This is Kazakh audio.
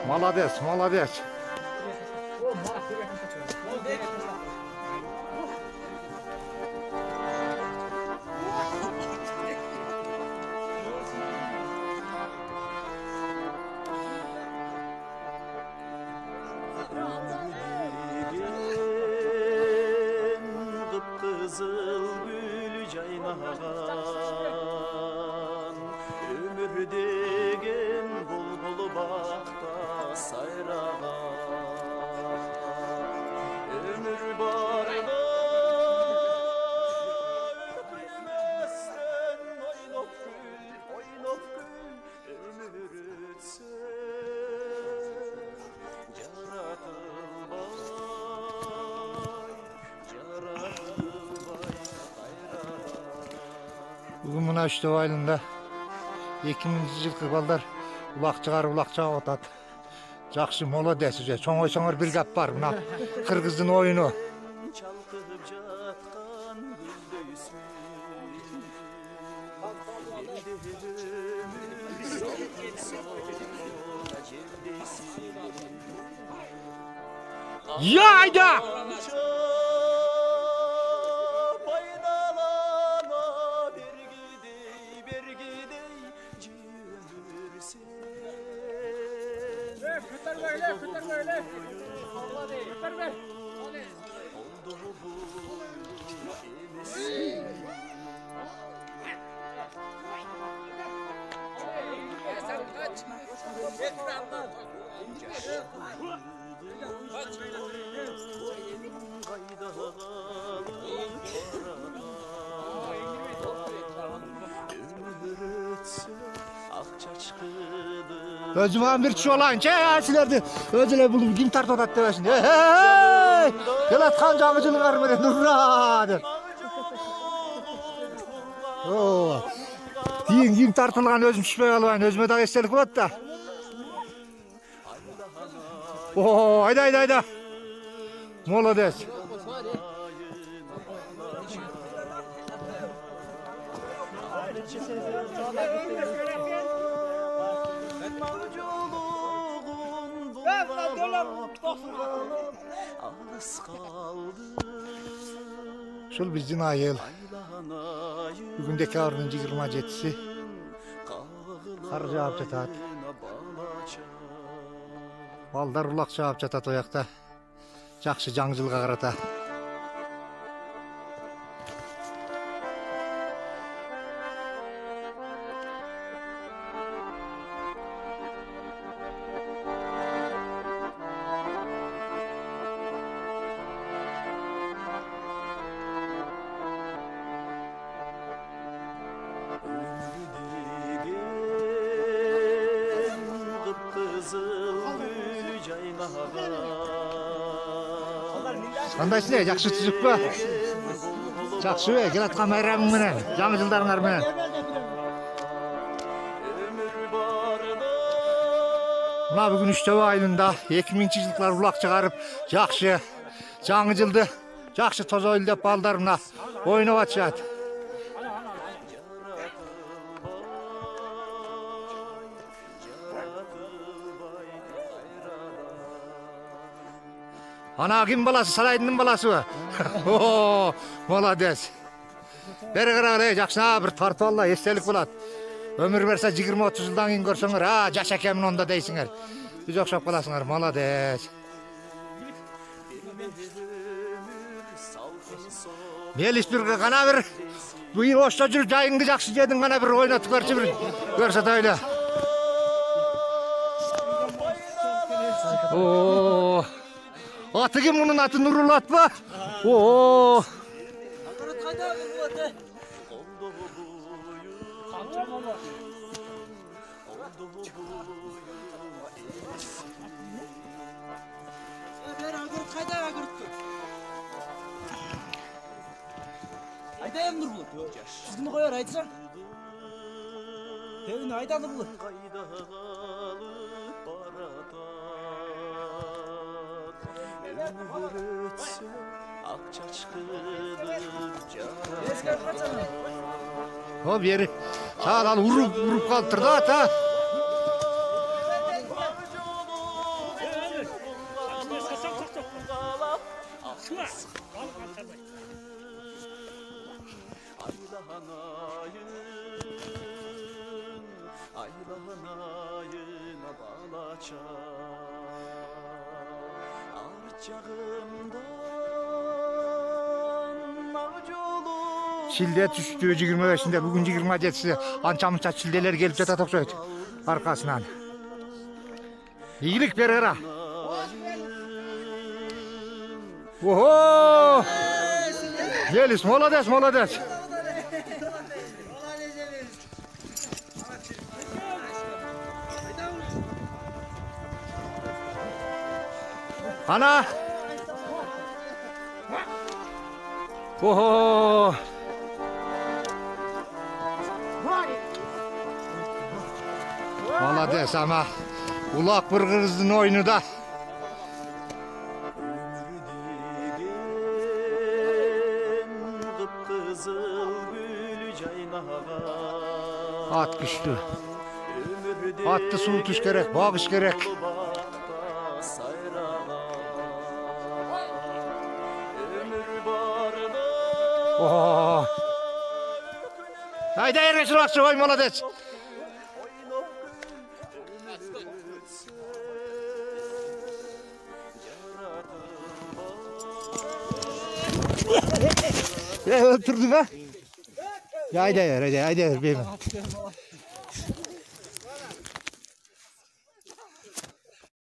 Молодец, молодец. Kızıl gül caynagan ömür degen bul bakta sayragan ömür barda öpülmezden oynop gül ömür ötse Bugün mına Üçtö ayılında 2000 жылкы балдар улак чыгарып улак чагып атат. Жакшы, молодец уже. Чоң ойсоңор бир гап бар. Мына кыргыздын оюну. Яйда! Özüme bir kişi olayın. Sizlerdi. Özüle bulup kim tartıp atat demesin. Hey! Gel atkan camıcılıklar mı? Nurradır. Deyin kim tartılgan özüm şüphey alayın. Özüme daha estelik olat da. Hayda. Молодец. Şol bizdin ayıl. Bugündeki arının 27'si. Kar jağıp jatat. Balдар улак жаап жатат оякта. Жакшы жаңжылга карата. Кандайсың, жакшы түзүкпү? Жакшыбы, келаткан майрамың менен, жаңы жылдарыңар менен. Мына бүгүн Üçtö айылында 2000-жылкылар улак чыгарып, жакшы жаңы жылды жакшы тозойлу деп балдар мына ойноп атышат. Ana kim balası, Sarayдын баласыбы? Молодец. Бери карагыла, жакшы бир тартып алла, эстелик болот. Өмүр берсе 20-30 жылдан кийин көрсөңөр, жаш экемин онда дейсиңер. Биз окшоп каласыңар, молодец. Мелиспирге кана бир быйыл ошто жүрүп жайыңды жакшы жедиң, кана бир ойнотуп көрчү бир. Көрсөтөйлү. Аты ким мунун аты Нурулат ба? Акырат кайда Нурулат? Бер акырат кайда акырат? Айдайм Нурулат. Сизгини коёр айтсаң. Тегин айда Нурулат. O beri sağdan vurup kaldırdı ata. kanayına balaça arçağımdan avcolu Çilde düştü 25'inde bugün 27'si ança çildeler gelip jata toksoydu arkasından. İyilik verir ha. Oho! Gelis, молодец, молодец. Ana! Oho! Молодец ama ulak bir kızın oyunu da. Kızıl gül caynağa At güçlü. Attı suğutuş gerek, bağış gerek. Oho! Haydi ergeç ulakçı oy молодец. Öldürdün ha? Haydi haydi haydi.